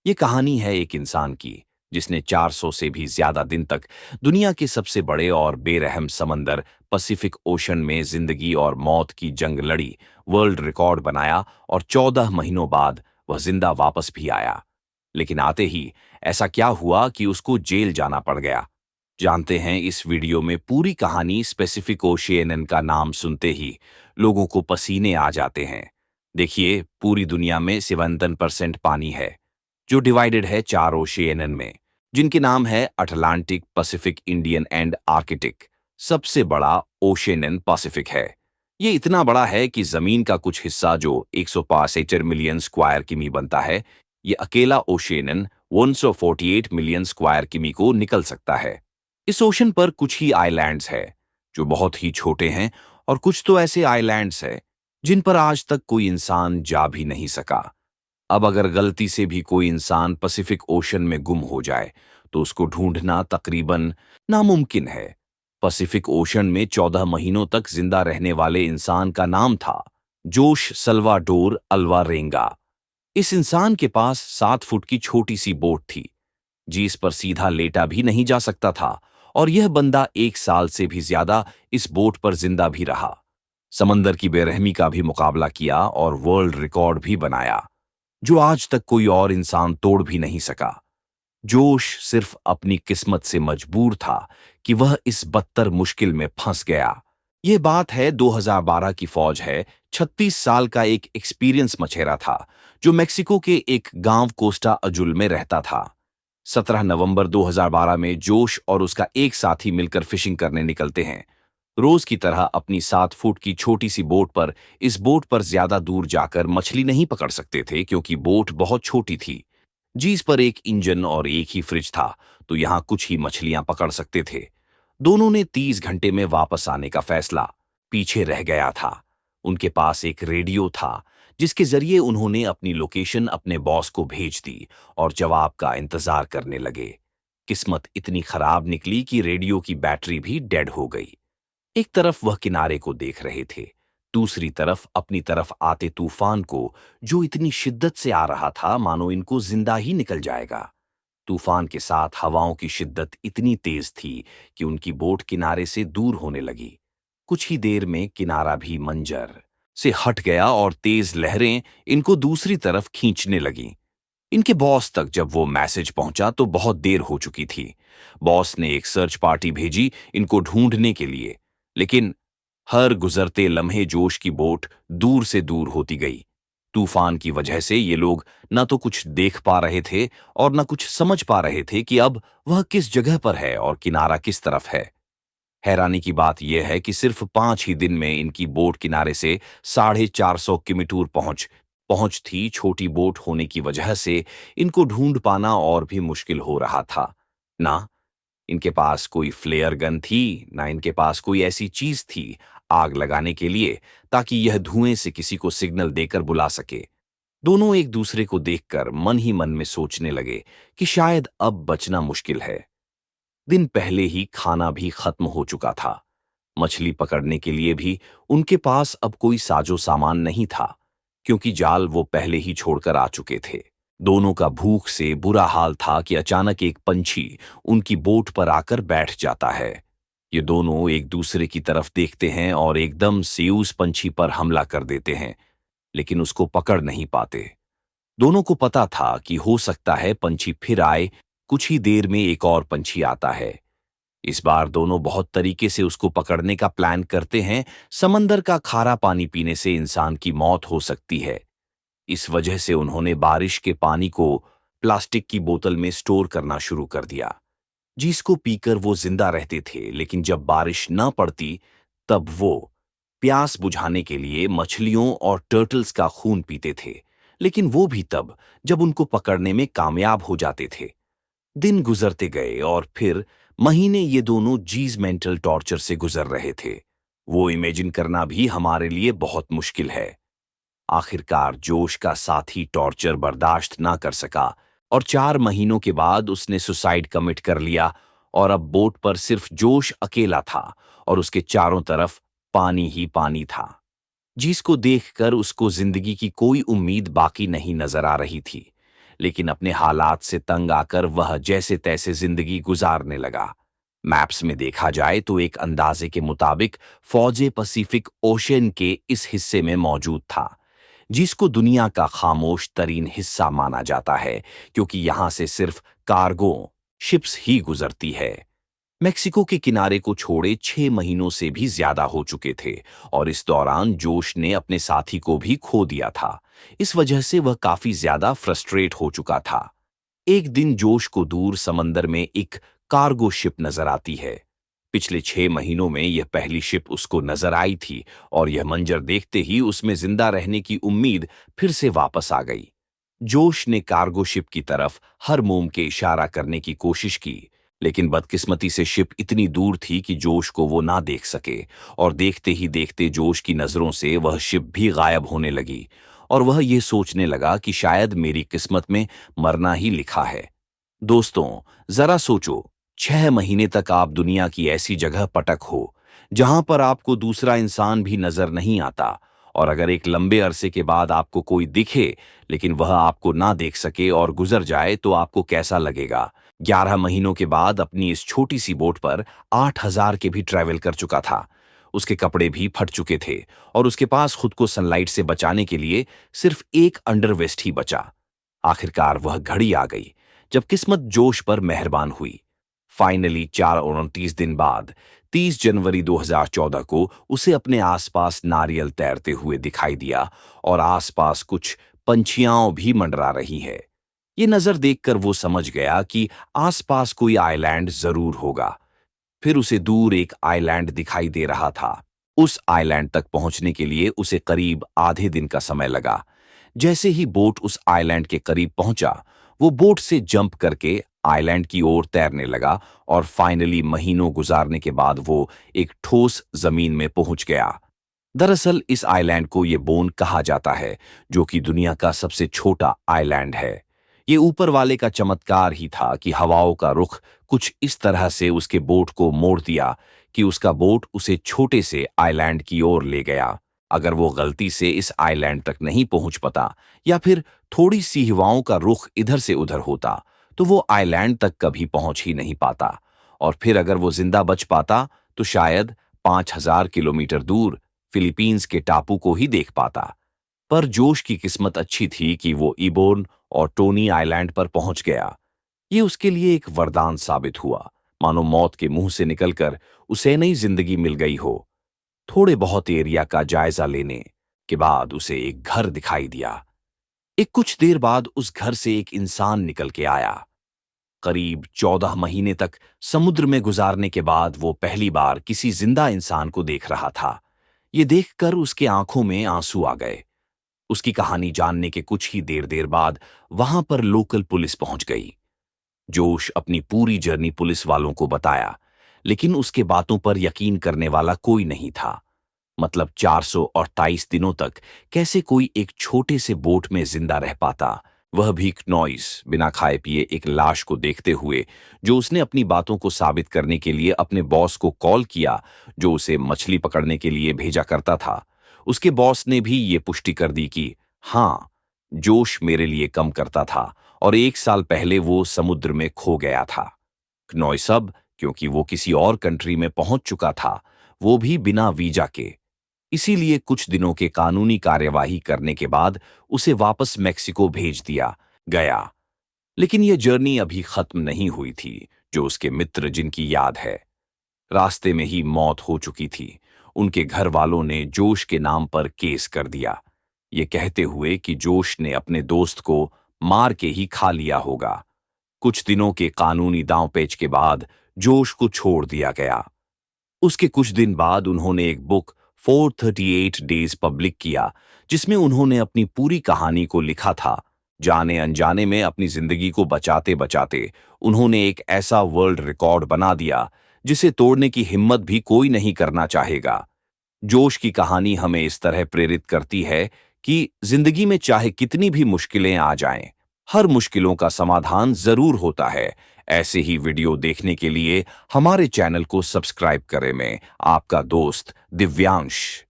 ये कहानी है एक इंसान की जिसने 400 से भी ज्यादा दिन तक दुनिया के सबसे बड़े और बेरहम समंदर पैसिफिक ओशन में जिंदगी और मौत की जंग लड़ी, वर्ल्ड रिकॉर्ड बनाया और 14 महीनों बाद वह जिंदा वापस भी आया। लेकिन आते ही ऐसा क्या हुआ कि उसको जेल जाना पड़ गया? जानते हैं इस वीडियो में पूरी कहानी। स्पेसिफिक ओशियन का नाम सुनते ही लोगों को पसीने आ जाते हैं। देखिए, पूरी दुनिया में 77% पानी है, जो डिवाइडेड है 4 ओशियन में, जिनके नाम है Atlantic, Pacific, Indian and Arctic. सबसे बड़ा ओशियन पैसिफिक है। ये इतना बड़ा है कि जमीन का कुछ हिस्सा, जो 165 मिलियन स्क्वायर किमी बनता है, ये अकेला ओशियन 148 मिलियन स्क्वायर किमी को निकल सकता है। इस ओशन पर कुछ ही आइलैंड्स है जो बहुत ही छोटे हैं, और कुछ तो ऐसे आइलैंड्स हैं जिन पर आज तक कोई इंसान जा भी नहीं सका। अब अगर गलती से भी कोई इंसान पैसिफिक ओशन में गुम हो जाए तो उसको ढूंढना तकरीबन नामुमकिन है। पैसिफिक ओशन में 14 महीनों तक जिंदा रहने वाले इंसान का नाम था जोश सल्वाडोर अल्वारेंगा। इस इंसान के पास 7 फुट की छोटी सी बोट थी, जिस पर सीधा लेटा भी नहीं जा सकता था, और यह बंदा 1 साल से भी ज्यादा इस बोट पर जिंदा भी रहा। समंदर की बेरहमी का भी मुकाबला किया और वर्ल्ड रिकॉर्ड भी बनाया, जो आज तक कोई और इंसान तोड़ भी नहीं सका। जोश सिर्फ अपनी किस्मत से मजबूर था कि वह इस बदतर मुश्किल में फंस गया। यह बात है 2012 की। फौज है 36 साल का एक एक्सपीरियंस मछेरा था, जो मेक्सिको के एक गांव कोस्टा अजुल में रहता था। 17 नवंबर 2012 में जोश और उसका एक साथी मिलकर फिशिंग करने निकलते हैं। रोज की तरह अपनी 7 फुट की छोटी सी बोट पर इस बोट पर ज्यादा दूर जाकर मछली नहीं पकड़ सकते थे, क्योंकि बोट बहुत छोटी थी। जिस पर एक इंजन और एक ही फ्रिज था, तो यहां कुछ ही मछलियां पकड़ सकते थे। दोनों ने 30 घंटे में वापस आने का फैसला। पीछे रह गया था। उनके पास एक रेडियो था, जिसके जरिए उन्होंने अपनी लोकेशन अपने बॉस को भेज दी और जवाब का इंतजार करने लगे। किस्मत इतनी खराब निकली कि रेडियो की बैटरी भी डेड हो गई। एक तरफ वह किनारे को देख रहे थे, दूसरी तरफ अपनी तरफ आते तूफान को, जो इतनी शिद्दत से आ रहा था मानो इनको जिंदा ही निकल जाएगा। तूफान के साथ हवाओं की शिद्दत इतनी तेज थी कि उनकी बोट किनारे से दूर होने लगी। कुछ ही देर में किनारा भी मंजर से हट गया और तेज लहरें इनको दूसरी तरफ खींचने लगीं। इनके बॉस तक जब वो मैसेज पहुंचा तो बहुत देर हो चुकी थी। बॉस ने एक सर्च पार्टी भेजी इनको ढूंढने के लिए, लेकिन हर गुजरते लम्हे जोश की बोट दूर से दूर होती गई। तूफान की वजह से ये लोग न तो कुछ देख पा रहे थे और न कुछ समझ पा रहे थे कि अब वह किस जगह पर है और किनारा किस तरफ है। हैरानी की बात यह है कि सिर्फ 5 ही दिन में इनकी बोट किनारे से 450 किमी पहुंच थी। छोटी बोट होने की वजह से इनको ढूंढ पाना और भी मुश्किल हो रहा था। ना इनके पास कोई फ्लेयर गन थी, ना इनके पास कोई ऐसी चीज थी आग लगाने के लिए, ताकि यह धुएं से किसी को सिग्नल देकर बुला सके। दोनों एक दूसरे को देखकर मन ही मन में सोचने लगे कि शायद अब बचना मुश्किल है। दिन पहले ही खाना भी खत्म हो चुका था। मछली पकड़ने के लिए भी उनके पास अब कोई साजो सामान नहीं था, क्योंकि जाल वो पहले ही छोड़कर आ चुके थे। दोनों का भूख से बुरा हाल था कि अचानक एक पंछी उनकी बोट पर आकर बैठ जाता है। ये दोनों एक दूसरे की तरफ देखते हैं और एकदम से उस पंछी पर हमला कर देते हैं, लेकिन उसको पकड़ नहीं पाते। दोनों को पता था कि हो सकता है पंछी फिर आए। कुछ ही देर में एक और पंछी आता है। इस बार दोनों बहुत तरीके से उसको पकड़ने का प्लान करते हैं। समंदर का खारा पानी पीने से इंसान की मौत हो सकती है। इस वजह से उन्होंने बारिश के पानी को प्लास्टिक की बोतल में स्टोर करना शुरू कर दिया, जिसको पीकर वो जिंदा रहते थे। लेकिन जब बारिश न पड़ती, तब वो प्यास बुझाने के लिए मछलियों और टर्टल्स का खून पीते थे, लेकिन वो भी तब जब उनको पकड़ने में कामयाब हो जाते थे। दिन गुजरते गए और फिर महीने। ये दोनों जीज मेंटल टॉर्चर से गुजर रहे थे। वो इमेजिन करना भी हमारे लिए बहुत मुश्किल है। आखिरकार जोश का साथी टॉर्चर बर्दाश्त ना कर सका और 4 महीनों के बाद उसने सुसाइड कमिट कर लिया। और अब बोट पर सिर्फ जोश अकेला था और उसके चारों तरफ पानी ही पानी था, जिसको देखकर उसको जिंदगी की कोई उम्मीद बाकी नहीं नजर आ रही थी। लेकिन अपने हालात से तंग आकर वह जैसे तैसे जिंदगी गुजारने लगा। मैप्स में देखा जाए तो एक अंदाजे के मुताबिक फौजे पैसिफिक ओशन के इस हिस्से में मौजूद था, जिसको दुनिया का खामोश तरीन हिस्सा माना जाता है, क्योंकि यहां से सिर्फ कार्गो शिप्स ही गुजरती है। मेक्सिको के किनारे को छोड़े 6 महीनों से भी ज्यादा हो चुके थे और इस दौरान जोश ने अपने साथी को भी खो दिया था। इस वजह से वह काफी ज्यादा फ्रस्ट्रेट हो चुका था। एक दिन जोश को दूर समंदर में एक कार्गो शिप नजर आती है। पिछले 6 महीनों में यह पहली शिप उसको नजर आई थी और यह मंजर देखते ही उसमें जिंदा रहने की उम्मीद फिर से वापस आ गई। जोश ने कार्गो शिप की तरफ हर मुंह के इशारा करने की कोशिश की, लेकिन बदकिस्मती से शिप इतनी दूर थी कि जोश को वो ना देख सके और देखते ही देखते जोश की नजरों से वह शिप भी गायब होने लगी और वह ये सोचने लगा कि शायद मेरी किस्मत में मरना ही लिखा है। दोस्तों, जरा सोचो, 6 महीने तक आप दुनिया की ऐसी जगह पटक हो जहां पर आपको दूसरा इंसान भी नजर नहीं आता, और अगर एक लंबे अरसे के बाद आपको कोई दिखे लेकिन वह आपको ना देख सके और गुजर जाए तो आपको कैसा लगेगा। 11 महीनों के बाद अपनी इस छोटी सी बोट पर 8,000 के भी ट्रैवल कर चुका था। उसके कपड़े भी फट चुके थे और उसके पास खुद को सनलाइट से बचाने के लिए सिर्फ एक अंडरवेस्ट ही बचा। आखिरकार वह घड़ी आ गई जब किस्मत जोश पर मेहरबान हुई। फाइनली 4 और 29 दिन बाद 30 जनवरी 2014 को उसे अपने आसपास नारियल तैरते हुए दिखाई दिया और आसपास कुछ पंछियां भी मंडरा रही है। ये नजर देखकर वो समझ गया कि आसपास कोई आइलैंड जरूर होगा। फिर उसे दूर एक आइलैंड दिखाई दे रहा था। उस आइलैंड तक पहुंचने के लिए उसे करीब आधे दिन का समय लगा। जैसे ही बोट उस आइलैंड के करीब पहुंचा, वो बोट से जंप करके आइलैंड की ओर तैरने लगा और फाइनली महीनों गुजारने के बाद वो एक ठोस जमीन में पहुंच गया। दरअसल इस आइलैंड को ये बोन कहा जाता है, जो कि दुनिया का सबसे छोटा आइलैंड है। ये ऊपर वाले का चमत्कार ही था कि हवाओं का रुख कुछ इस तरह से उसके बोट को मोड़ दिया कि उसका बोट उसे छोटे से आइलैंड की ओर ले गया। अगर वो गलती से इस आइलैंड तक नहीं पहुंच पाता या फिर थोड़ी सी हवाओं का रुख इधर से उधर होता तो वो आइलैंड तक कभी पहुंच ही नहीं पाता, और फिर अगर वो जिंदा बच पाता तो शायद 5,000 किलोमीटर दूर फिलीपींस के टापू को ही देख पाता। पर जोश की किस्मत अच्छी थी कि वो इबोन और टोनी आइलैंड पर पहुंच गया। ये उसके लिए एक वरदान साबित हुआ, मानो मौत के मुंह से निकलकर उसे नई जिंदगी मिल गई हो। थोड़े बहुत एरिया का जायजा लेने के बाद उसे एक घर दिखाई दिया। एक कुछ देर बाद उस घर से एक इंसान निकल के आया। करीब 14 महीने तक समुद्र में गुजारने के बाद वो पहली बार किसी जिंदा इंसान को देख रहा था। ये देखकर उसके आंखों में आंसू आ गए। उसकी कहानी जानने के कुछ ही देर बाद वहां पर लोकल पुलिस पहुंच गई। जोश अपनी पूरी जर्नी पुलिस वालों को बताया, लेकिन उसके बातों पर यकीन करने वाला कोई नहीं था। मतलब 428 दिनों तक कैसे कोई एक छोटे से बोट में जिंदा रह पाता, वह भी नॉइस बिना खाए पिए एक लाश को देखते हुए, जो उसने अपनी बातों को साबित करने के लिए अपने बॉस को कॉल किया, जो उसे मछली पकड़ने के लिए भेजा करता था। उसके बॉस ने भी ये पुष्टि कर दी कि हाँ, जोश मेरे लिए कम करता था और 1 साल पहले वो समुद्र में खो गया था। नॉइस अब क्योंकि वो किसी और कंट्री में पहुंच चुका था, वो भी बिना वीजा के। इसीलिए कुछ दिनों के कानूनी कार्यवाही करने के बाद उसे वापस मेक्सिको भेज दिया गया। लेकिन यह जर्नी अभी खत्म नहीं हुई थी। जो उसके मित्र जिनकी याद है, रास्ते में ही मौत हो चुकी थी, उनके घर वालों ने जोश के नाम पर केस कर दिया, ये कहते हुए कि जोश ने अपने दोस्त को मार के ही खा लिया होगा। कुछ दिनों के कानूनी दांवपेच के बाद जोश को छोड़ दिया गया। उसके कुछ दिन बाद उन्होंने एक बुक 438 डेज पब्लिक किया, जिसमें उन्होंने अपनी पूरी कहानी को लिखा था। जाने अनजाने में अपनी जिंदगी को बचाते बचाते उन्होंने एक ऐसा वर्ल्ड रिकॉर्ड बना दिया जिसे तोड़ने की हिम्मत भी कोई नहीं करना चाहेगा। जोश की कहानी हमें इस तरह प्रेरित करती है कि जिंदगी में चाहे कितनी भी मुश्किलें आ जाएं, हर मुश्किलों का समाधान जरूर होता है। ऐसे ही वीडियो देखने के लिए हमारे चैनल को सब्सक्राइब करें। मैं आपका दोस्त दिव्यांश।